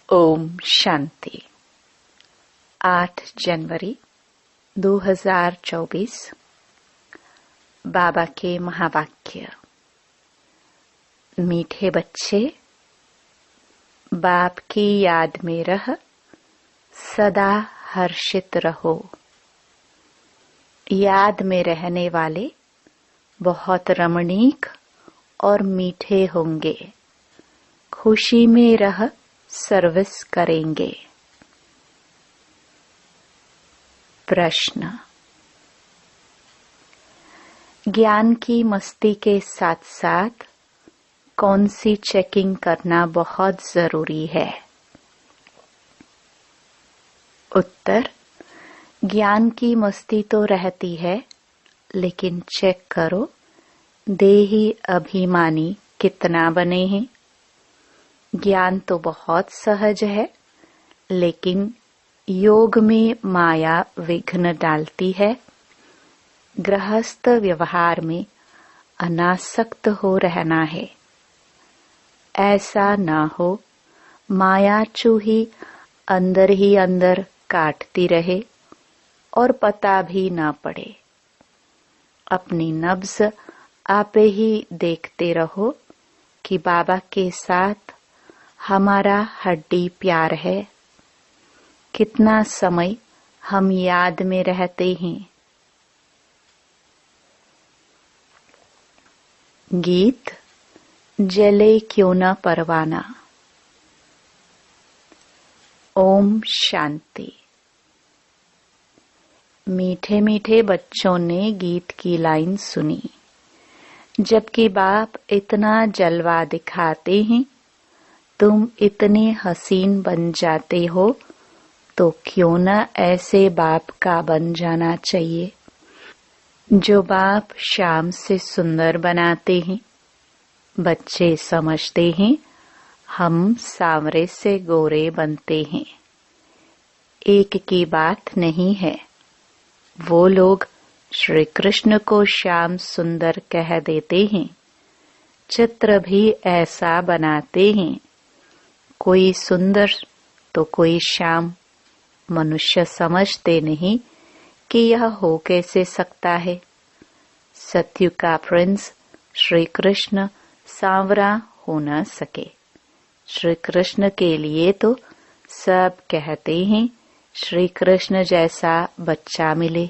ओम शांति। 8 जनवरी 2024। बाबा के महावाक्य। मीठे बच्चे, बाप की याद में रह सदा हर्षित रहो। याद में रहने वाले बहुत रमणीक और मीठे होंगे। खुशी में रह सर्विस करेंगे। प्रश्न। ज्ञान की मस्ती के साथ साथ कौन सी चेकिंग करना बहुत जरूरी है? उत्तर। ज्ञान की मस्ती तो रहती है, लेकिन चेक करो देही अभिमानी कितना बने हैं। ज्ञान तो बहुत सहज है, लेकिन योग में माया विघ्न डालती है। गृहस्थ व्यवहार में अनासक्त हो रहना है। ऐसा ना हो माया चूही अंदर ही अंदर काटती रहे और पता भी ना पड़े। अपनी नब्ज आपे ही देखते रहो कि बाबा के साथ हमारा हड्डी प्यार है। कितना समय हम याद में रहते हैं। गीत जले क्यों न परवाना। ओम शांति। मीठे मीठे बच्चों ने गीत की लाइन सुनी। जबकि बाप इतना जलवा दिखाते हैं, तुम इतने हसीन बन जाते हो, तो क्यों न ऐसे बाप का बन जाना चाहिए। जो बाप शाम से सुंदर बनाते हैं। बच्चे समझते हैं हम सांवरे से गोरे बनते हैं। एक की बात नहीं है। वो लोग श्री कृष्ण को श्याम सुंदर कह देते हैं। चित्र भी ऐसा बनाते हैं। कोई सुंदर तो कोई श्याम। मनुष्य समझते नहीं कि यह हो कैसे सकता है। सत्युग का प्रिंस श्री कृष्ण सांवरा हो न सके। श्री कृष्ण के लिए तो सब कहते हैं श्री कृष्ण जैसा बच्चा मिले,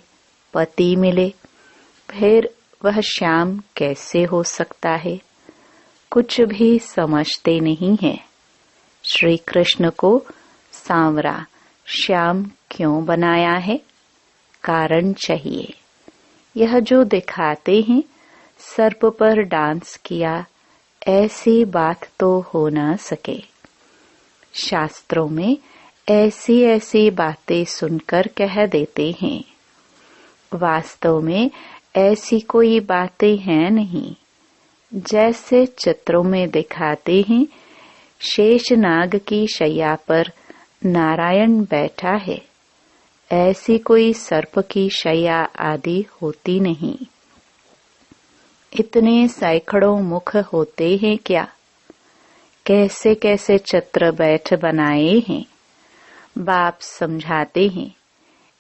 पति मिले, फिर वह श्याम कैसे हो सकता है। कुछ भी समझते नहीं है। श्री कृष्ण को सांवरा श्याम क्यों बनाया है? कारण चाहिए। यह जो दिखाते हैं सर्प पर डांस किया, ऐसी बात तो हो न सके। शास्त्रों में ऐसी ऐसी बातें सुनकर कह देते हैं। वास्तव में ऐसी कोई बातें हैं नहीं। जैसे चित्रों में दिखाते हैं शेषनाग की शैया पर नारायण बैठा है, ऐसी कोई सर्प की शैया आदि होती नहीं। इतने सैकड़ों मुख होते हैं क्या? कैसे कैसे चित्र बैठ बनाए हैं। बाप समझाते हैं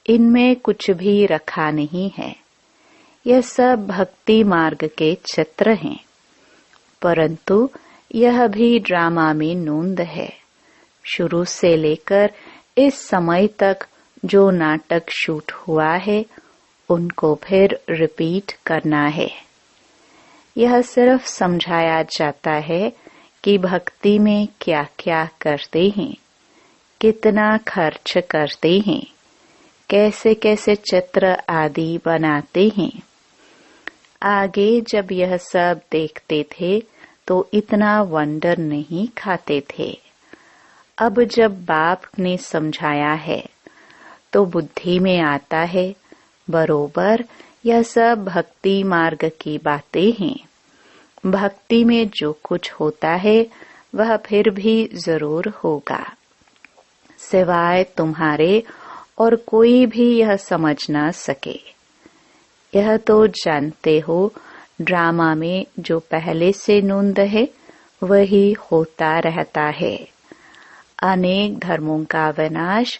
इनमें कुछ भी रखा नहीं है। यह सब भक्ति मार्ग के चित्र हैं, परंतु यह भी ड्रामा में नूंद है। शुरू से लेकर इस समय तक जो नाटक शूट हुआ है, उनको फिर रिपीट करना है। यह सिर्फ समझाया जाता है कि भक्ति में क्या क्या करते हैं, कितना खर्च करते हैं, कैसे कैसे चित्र आदि बनाते हैं। आगे जब यह सब देखते थे तो इतना वंडर नहीं खाते थे। अब जब बाप ने समझाया है तो बुद्धि में आता है बरोबर यह सब भक्ति मार्ग की बातें हैं। भक्ति में जो कुछ होता है वह फिर भी जरूर होगा, सिवाय तुम्हारे और कोई भी यह समझ ना सके। यह तो जानते हो ड्रामा में जो पहले से नूंद है वही होता रहता है। अनेक धर्मों का विनाश,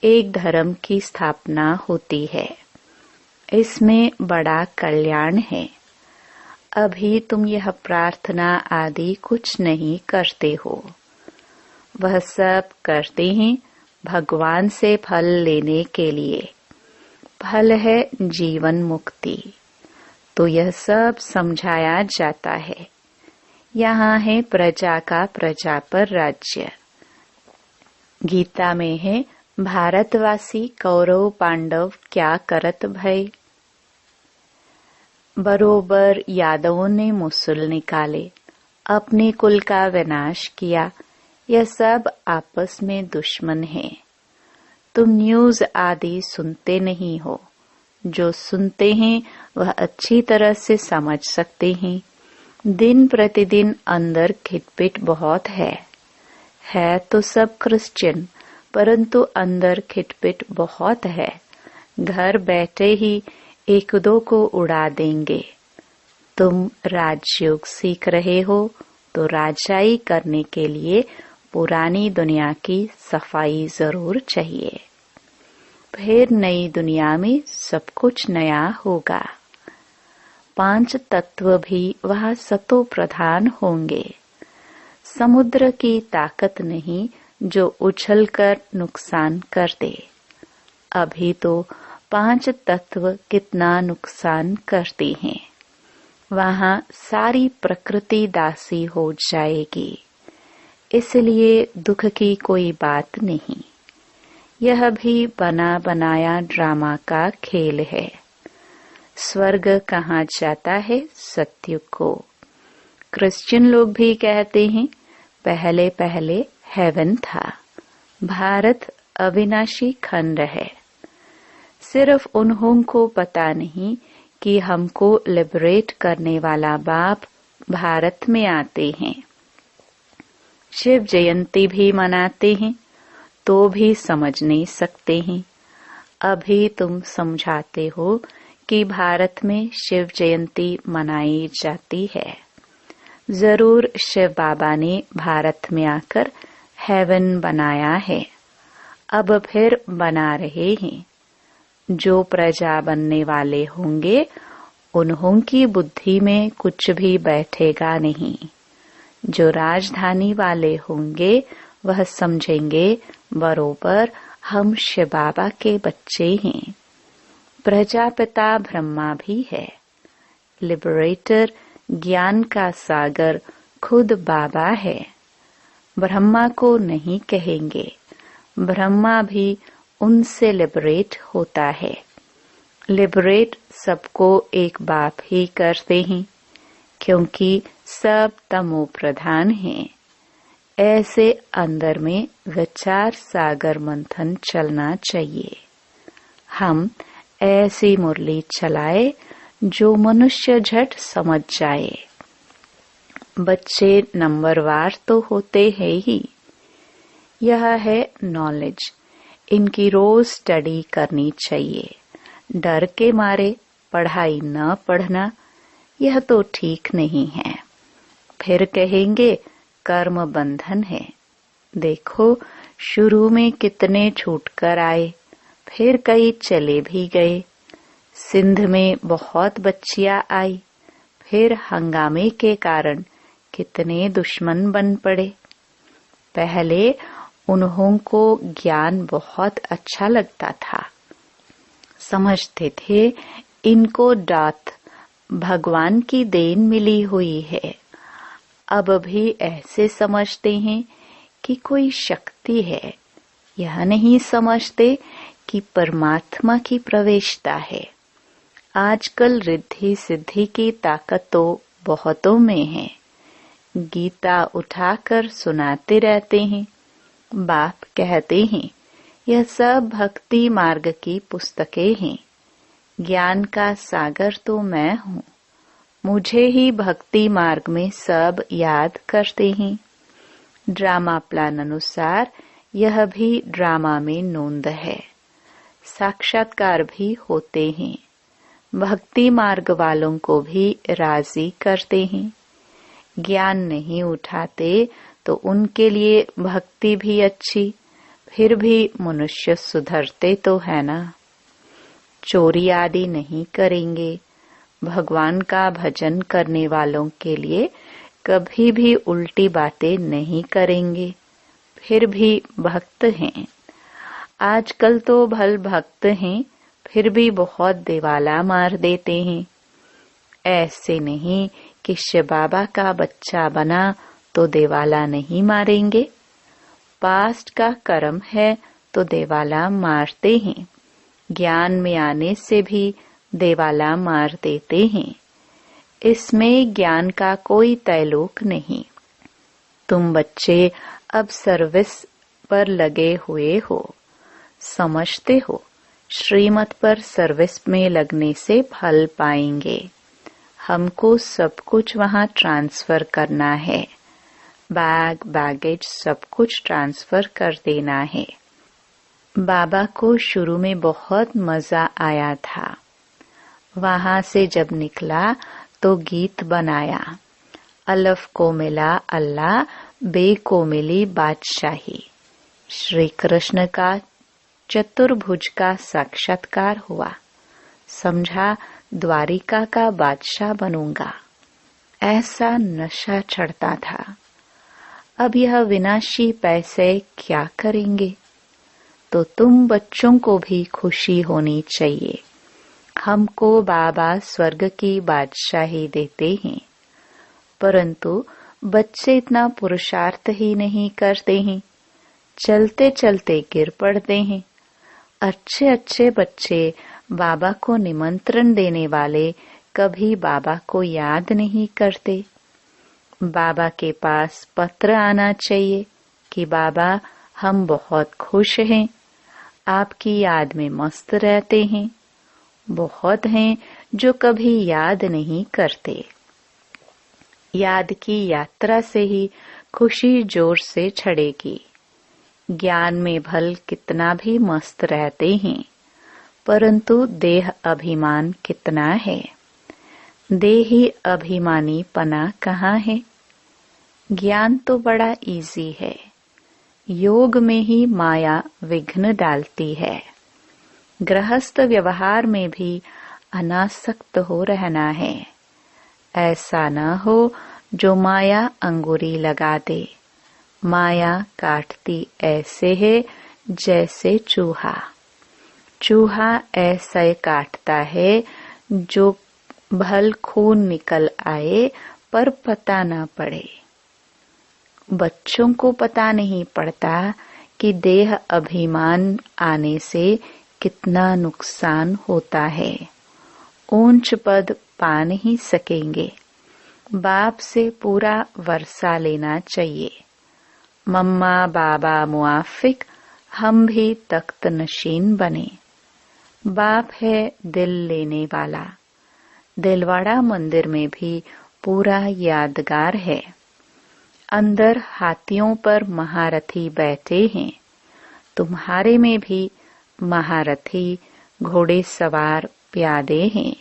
एक धर्म की स्थापना होती है। इसमें बड़ा कल्याण है। अभी तुम यह प्रार्थना आदि कुछ नहीं करते हो। वह सब करते हैं भगवान से फल लेने के लिए। फल है जीवन मुक्ति। तो यह सब समझाया जाता है। यहाँ है प्रजा का प्रजा पर राज्य। गीता में है भारतवासी कौरव पांडव क्या करत भय। बरोबर यादवों ने मुसल निकाले, अपने कुल का विनाश किया। यह सब आपस में दुश्मन हैं। तुम न्यूज़ आदि सुनते नहीं हो। जो सुनते हैं वह अच्छी तरह से समझ सकते हैं। दिन प्रतिदिन अंदर खिटपिट बहुत है तो सब क्रिश्चियन, परंतु अंदर खिटपिट बहुत है। घर बैठे ही एक दो को उड़ा देंगे। तुम राजयोग सीख रहे हो तो राजाई करने के लिए पुरानी दुनिया की सफाई जरूर चाहिए। फिर नई दुनिया में सब कुछ नया होगा। 5 तत्व भी वहाँ सतो प्रधान होंगे। समुद्र की ताकत नहीं जो उछलकर नुकसान कर दे। अभी तो 5 तत्व कितना नुकसान करते हैं। वहाँ सारी प्रकृति दासी हो जाएगी। इसलिए दुख की कोई बात नहीं। यह भी बना बनाया ड्रामा का खेल है। स्वर्ग कहाँ जाता है? सत्युग को। क्रिश्चियन लोग भी कहते हैं पहले पहले हेवन था। भारत अविनाशी खंड है। सिर्फ उन्हों को पता नहीं कि हमको लिबरेट करने वाला बाप भारत में आते हैं। शिव जयंती भी मनाते हैं तो भी समझ नहीं सकते हैं। अभी तुम समझाते हो कि भारत में शिव जयंती मनाई जाती है। जरूर शिव बाबा ने भारत में आकर हेवन बनाया है। अब फिर बना रहे हैं। जो प्रजा बनने वाले होंगे उन्हों की बुद्धि में कुछ भी बैठेगा नहीं। जो राजधानी वाले होंगे वह समझेंगे बरोबर हम शिव बाबा के बच्चे हैं। प्रजापिता ब्रह्मा भी है। लिबरेटर ज्ञान का सागर खुद बाबा है। ब्रह्मा को नहीं कहेंगे। ब्रह्मा भी उनसे लिबरेट होता है। लिबरेट सबको एक बाप ही करते हैं, क्योंकि सब तमो प्रधान हैं। ऐसे अंदर में विचार सागर मंथन चलना चाहिए। हम ऐसी मुरली चलाए जो मनुष्य झट समझ जाए। बच्चे नंबरवार तो होते हैं ही। यह है नॉलेज। इनकी रोज स्टडी करनी चाहिए। डर के मारे पढ़ाई न पढ़ना यह तो ठीक नहीं है। फिर कहेंगे कर्म बंधन है। देखो शुरू में कितने छूटकर आए, फिर कई चले भी गए। सिंध में बहुत बच्चियां आई, फिर हंगामे के कारण कितने दुश्मन बन पड़े। पहले उन्हों को ज्ञान बहुत अच्छा लगता था। समझते थे इनको दात भगवान की देन मिली हुई है। अब भी ऐसे समझते हैं कि कोई शक्ति है। यह नहीं समझते कि परमात्मा की प्रवेशता है। आजकल रिद्धि सिद्धि की ताकत तो बहुतों में है। गीता उठाकर सुनाते रहते हैं। बाप कहते हैं यह सब भक्ति मार्ग की पुस्तकें हैं। ज्ञान का सागर तो मैं हूँ। मुझे ही भक्ति मार्ग में सब याद करते हैं। ड्रामा प्लान अनुसार यह भी ड्रामा में नोंद है। साक्षात्कार भी होते हैं। भक्ति मार्ग वालों को भी राजी करते हैं। ज्ञान नहीं उठाते तो उनके लिए भक्ति भी अच्छी, फिर भी मनुष्य सुधरते तो है ना। चोरी आदि नहीं करेंगे। भगवान का भजन करने वालों के लिए कभी भी उल्टी बातें नहीं करेंगे, फिर भी भक्त हैं। आजकल तो भल भक्त हैं, फिर भी बहुत दिवाला मार देते हैं। ऐसे नहीं कि शिव बाबा का बच्चा बना तो दिवाला नहीं मारेंगे। पास्ट का कर्म है तो दिवाला मारते हैं। ज्ञान में आने से भी दिवाला मार देते हैं। इसमें ज्ञान का कोई तयलोक नहीं। तुम बच्चे अब सर्विस पर लगे हुए हो, समझते हो श्रीमत पर सर्विस में लगने से फल पाएंगे। हमको सब कुछ वहाँ ट्रांसफर करना है। बैग बैगेज सब कुछ ट्रांसफर कर देना है। बाबा को शुरू में बहुत मजा आया था। वहाँ से जब निकला तो गीत बनाया, अलफ को मिला अल्लाह, बे को मिली बादशाही। श्री कृष्ण का चतुर्भुज का साक्षात्कार हुआ। समझा द्वारिका का बादशाह बनूंगा। ऐसा नशा चढ़ता था। अब यह विनाशी पैसे क्या करेंगे। तो तुम बच्चों को भी खुशी होनी चाहिए। हमको बाबा स्वर्ग की बादशाही देते हैं, परंतु बच्चे इतना पुरुषार्थ ही नहीं करते हैं। चलते चलते गिर पड़ते हैं। अच्छे अच्छे बच्चे बाबा को निमंत्रण देने वाले कभी बाबा को याद नहीं करते। बाबा के पास पत्र आना चाहिए कि बाबा हम बहुत खुश हैं, आपकी याद में मस्त रहते हैं। बहुत हैं जो कभी याद नहीं करते। याद की यात्रा से ही खुशी जोर से छड़ेगी। ज्ञान में भल कितना भी मस्त रहते हैं, परंतु देह अभिमान कितना है। देही अभिमानी पना कहाँ है। ज्ञान तो बड़ा इजी है, योग में ही माया विघ्न डालती है। गृहस्थ व्यवहार में भी अनासक्त हो रहना है। ऐसा न हो जो माया अंगुरी लगा दे। माया काटती ऐसे है जैसे चूहा। चूहा ऐसे काटता है जो भल खून निकल आए पर पता न पड़े। बच्चों को पता नहीं पड़ता कि देह अभिमान आने से कितना नुकसान होता है। ऊंच पद पा नहीं सकेंगे। बाप से पूरा वर्षा लेना चाहिए। मम्मा बाबा मुआफिक, हम भी तख्त नशीन बने। बाप है दिल लेने वाला। दिलवाड़ा मंदिर में भी पूरा यादगार है। अंदर हाथियों पर महारथी बैठे हैं। तुम्हारे में भी महारथी घोड़े सवार प्यादे हैं।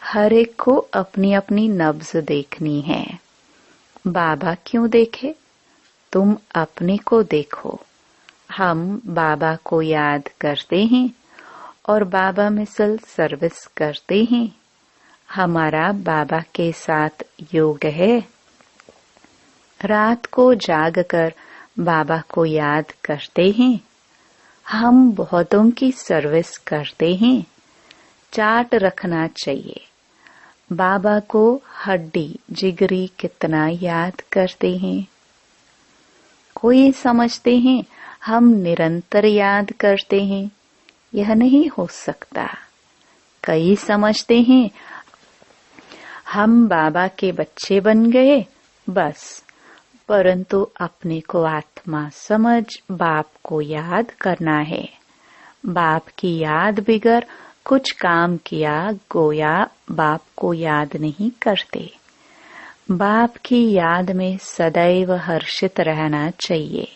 हर एक को अपनी अपनी नब्ज देखनी है। बाबा क्यों देखे, तुम अपने को देखो। हम बाबा को याद करते हैं और बाबा मिसल सर्विस करते हैं। हमारा बाबा के साथ योग है। रात को जागकर बाबा को याद करते हैं। हम बहुतों की सर्विस करते हैं। चार्ट रखना चाहिए। बाबा को हड्डी जिगरी कितना याद करते हैं। कोई समझते हैं हम निरंतर याद करते हैं। यह नहीं हो सकता। कई समझते हैं हम बाबा के बच्चे बन गए बस, परंतु अपने को आत्मा समझ बाप को याद करना है। बाप की याद बिगर कुछ काम किया गोया बाप को याद नहीं करते। बाप की याद में सदैव हर्षित रहना चाहिए।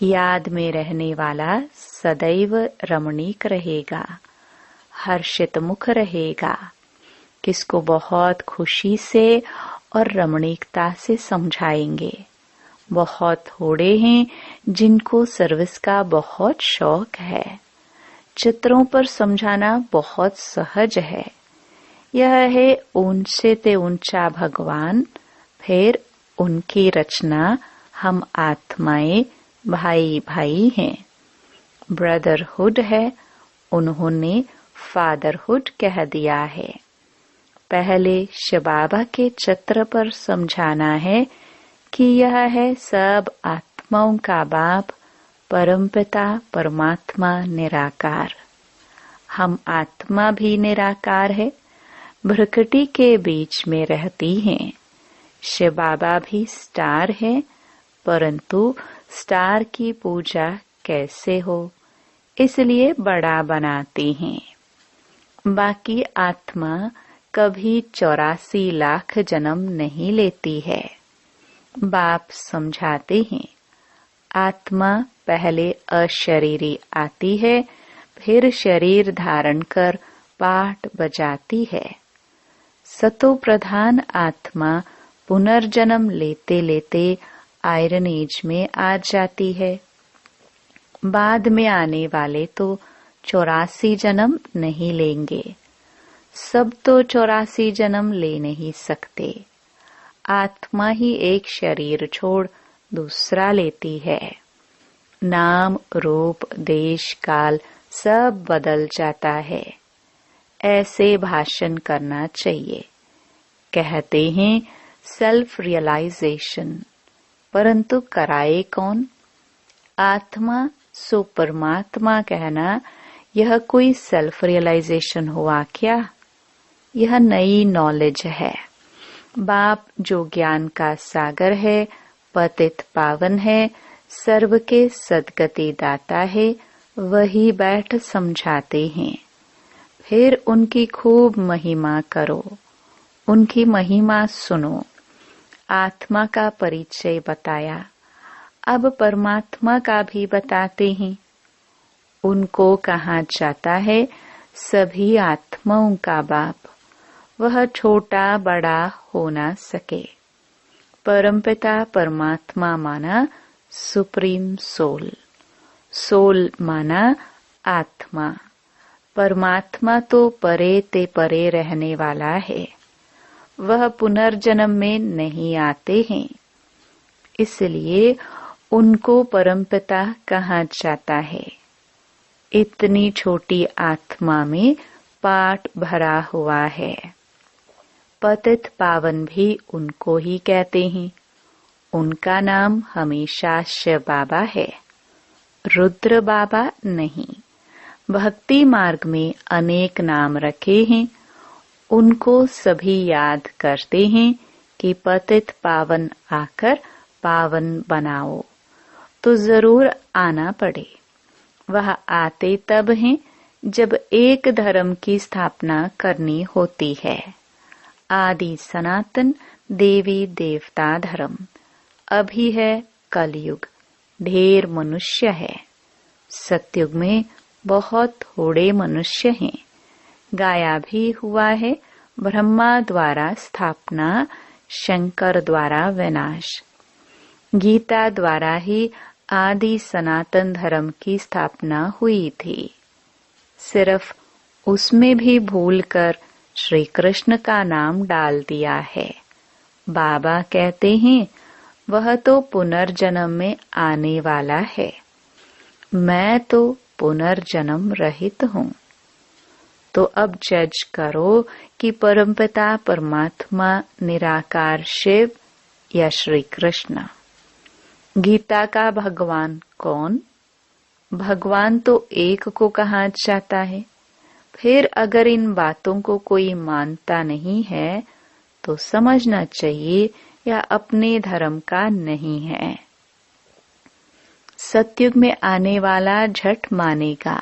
याद में रहने वाला सदैव रमणीक रहेगा, हर्षित मुख रहेगा। किसको बहुत खुशी से और रमणीकता से समझाएंगे। बहुत थोड़े हैं जिनको सर्विस का बहुत शौक है। चित्रों पर समझाना बहुत सहज है। यह है ऊंचे ते ऊंचा भगवान, फिर उनकी रचना हम आत्माएं भाई भाई हैं। ब्रदरहुड है, उन्होंने फादरहुड कह दिया है। पहले शिव बाबा के चित्र पर समझाना है कि यह है सब आत्माओं का बाप, परमपिता परमात्मा निराकार। हम आत्मा भी निराकार है, भ्रकटी के बीच में रहती हैं। शिव बाबा भी स्टार है, परंतु स्टार की पूजा कैसे हो, इसलिए बड़ा बनाते हैं। बाकी आत्मा कभी 84 लाख जन्म नहीं लेती है। बाप समझाते हैं, आत्मा पहले अशरीरी आती है, फिर शरीर धारण कर पाठ बजाती है। सतो प्रधान आत्मा पुनर्जन्म लेते लेते आयरन एज में आ जाती है। बाद में आने वाले तो 84 जन्म नहीं लेंगे। सब तो 84 जन्म ले नहीं सकते। आत्मा ही एक शरीर छोड़ दूसरा लेती है। नाम रूप देश काल सब बदल जाता है। ऐसे भाषण करना चाहिए। कहते हैं सेल्फ रियलाइजेशन, परंतु कराए कौन? आत्मा सो परमात्मा कहना, यह कोई सेल्फ रियलाइजेशन हुआ क्या? यह नई नॉलेज है। बाप जो ज्ञान का सागर है, पतित पावन है, सर्व के सद्गति दाता है, वही बैठ समझाते हैं। फिर उनकी खूब महिमा करो, उनकी महिमा सुनो। आत्मा का परिचय बताया, अब परमात्मा का भी बताते हैं। उनको कहा जाता है सभी आत्माओं का बाप, वह छोटा बड़ा हो ना सके। परमपिता परमात्मा माना सुप्रीम सोल, सोल माना आत्मा। परमात्मा तो परे ते परे रहने वाला है, वह पुनर्जन्म में नहीं आते हैं, इसलिए उनको परमपिता कहा जाता है। इतनी छोटी आत्मा में पाठ भरा हुआ है। पतित पावन भी उनको ही कहते हैं। उनका नाम हमेशा शिव बाबा है, रुद्र बाबा नहीं। भक्ति मार्ग में अनेक नाम रखे हैं, उनको सभी याद करते हैं कि पतित पावन आकर पावन बनाओ, तो जरूर आना पड़े। वह आते तब हैं जब एक धर्म की स्थापना करनी होती है। आदि सनातन देवी देवता धर्म। अभी है कलयुग, ढेर मनुष्य है। सतयुग में बहुत थोड़े मनुष्य हैं। गाया भी हुआ है, ब्रह्मा द्वारा स्थापना, शंकर द्वारा विनाश। गीता द्वारा ही आदि सनातन धर्म की स्थापना हुई थी। सिर्फ उसमें भी भूलकर श्री कृष्ण का नाम डाल दिया है। बाबा कहते हैं वह तो पुनर्जन्म में आने वाला है, मैं तो पुनर्जन्म रहित हूँ। तो अब जज करो कि परमपिता परमात्मा निराकार शिव या श्री कृष्ण। गीता का भगवान कौन? भगवान तो एक को कहा जाता है। फिर अगर इन बातों को कोई मानता नहीं है तो समझना चाहिए या अपने धर्म का नहीं है। सतयुग में आने वाला झट मानेगा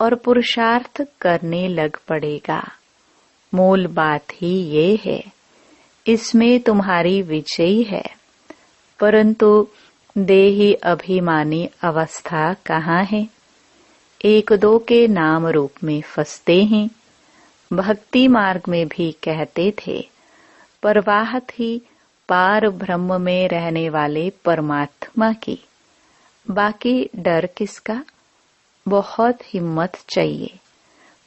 और पुरुषार्थ करने लग पड़ेगा। मूल बात ही ये है, इसमें तुम्हारी विजय है। परंतु देही अभिमानी अवस्था कहाँ है? एक दो के नाम रूप में फंसते हैं। भक्ति मार्ग में भी कहते थे, परवाह थी पार ब्रह्म में रहने वाले परमात्मा की। बाकी डर किसका? बहुत हिम्मत चाहिए।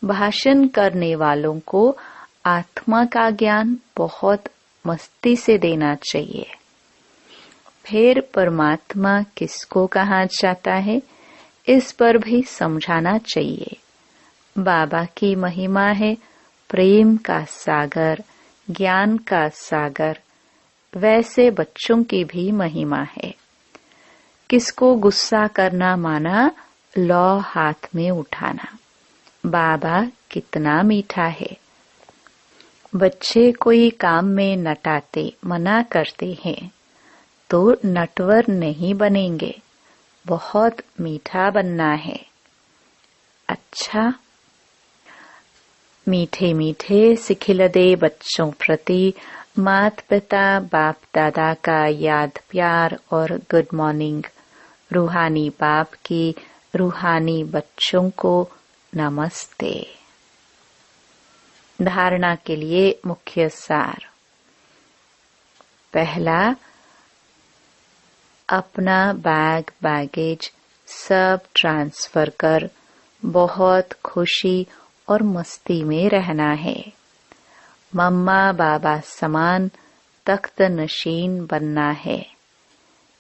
भाषण करने वालों को आत्मा का ज्ञान बहुत मस्ती से देना चाहिए। फिर परमात्मा किसको कहा जाता है, इस पर भी समझाना चाहिए। बाबा की महिमा है प्रेम का सागर, ज्ञान का सागर। वैसे बच्चों की भी महिमा है। किसको गुस्सा करना माना? लौ हाथ में उठाना। बाबा कितना मीठा है। बच्चे कोई काम में नटाते मना करते हैं तो नटवर नहीं बनेंगे, बहुत मीठा बनना है। अच्छा, मीठे मीठे सिखिलदे बच्चों प्रति माता पिता बाप दादा का याद प्यार और गुड मॉर्निंग। रूहानी बाप की रूहानी बच्चों को नमस्ते। धारणा के लिए मुख्य सार। पहला, अपना बैग बैगेज सब ट्रांसफर कर बहुत खुशी और मस्ती में रहना है। मम्मा बाबा समान तख्त नशीन बनना है।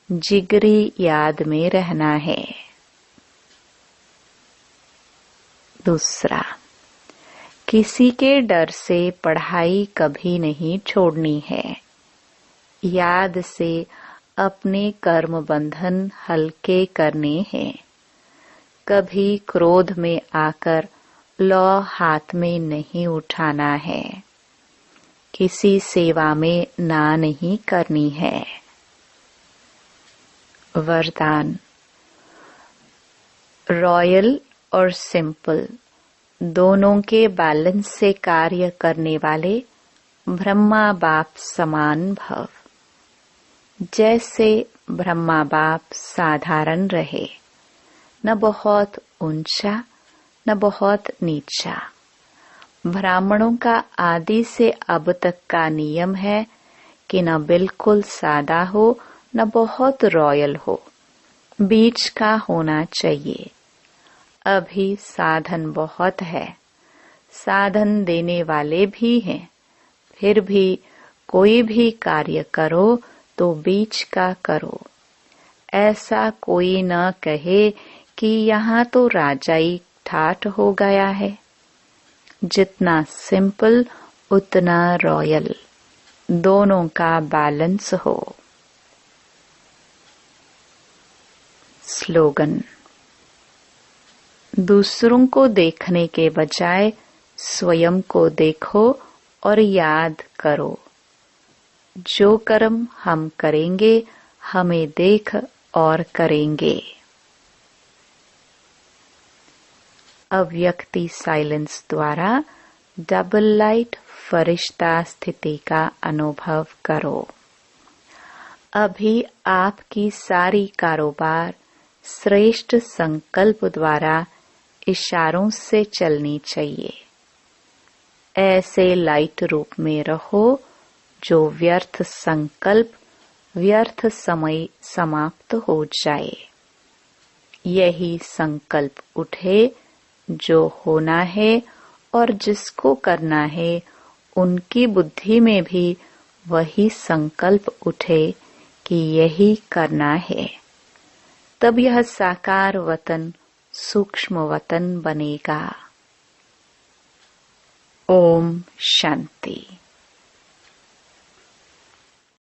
जिगरी याद में रहना है। दूसरा, किसी के डर से पढ़ाई कभी नहीं छोड़नी है। याद से अपने कर्म बंधन हल्के करने हैं। कभी क्रोध में आकर लौ हाथ में नहीं उठाना है। किसी सेवा में ना नहीं करनी है। वरदान। रॉयल और सिंपल दोनों के बैलेंस से कार्य करने वाले ब्रह्मा बाप समान भव। जैसे ब्रह्मा बाप साधारण रहे, न बहुत ऊंचा न बहुत नीचा। ब्राह्मणों का आदि से अब तक का नियम है कि न बिल्कुल सादा हो न बहुत रॉयल हो, बीच का होना चाहिए। अभी साधन बहुत है, साधन देने वाले भी हैं, फिर भी कोई भी कार्य करो तो बीच का करो। ऐसा कोई न कहे कि यहाँ तो राजाई ठाठ हो गया है। जितना सिंपल उतना रॉयल, दोनों का बैलेंस हो। स्लोगन। दूसरों को देखने के बजाय स्वयं को देखो और याद करो, जो कर्म हम करेंगे हमें देख और करेंगे। अव्यक्ति साइलेंस द्वारा डबल लाइट फरिश्ता स्थिति का अनुभव करो। अभी आपकी सारी कारोबार श्रेष्ठ संकल्प द्वारा इशारों से चलनी चाहिए। ऐसे लाइट रूप में रहो जो व्यर्थ संकल्प व्यर्थ समय समाप्त हो जाए। यही संकल्प उठे जो होना है और जिसको करना है उनकी बुद्धि में भी वही संकल्प उठे कि यही करना है। तब यह साकार वतन सूक्ष्म वतन बनेगा। ओम शांति।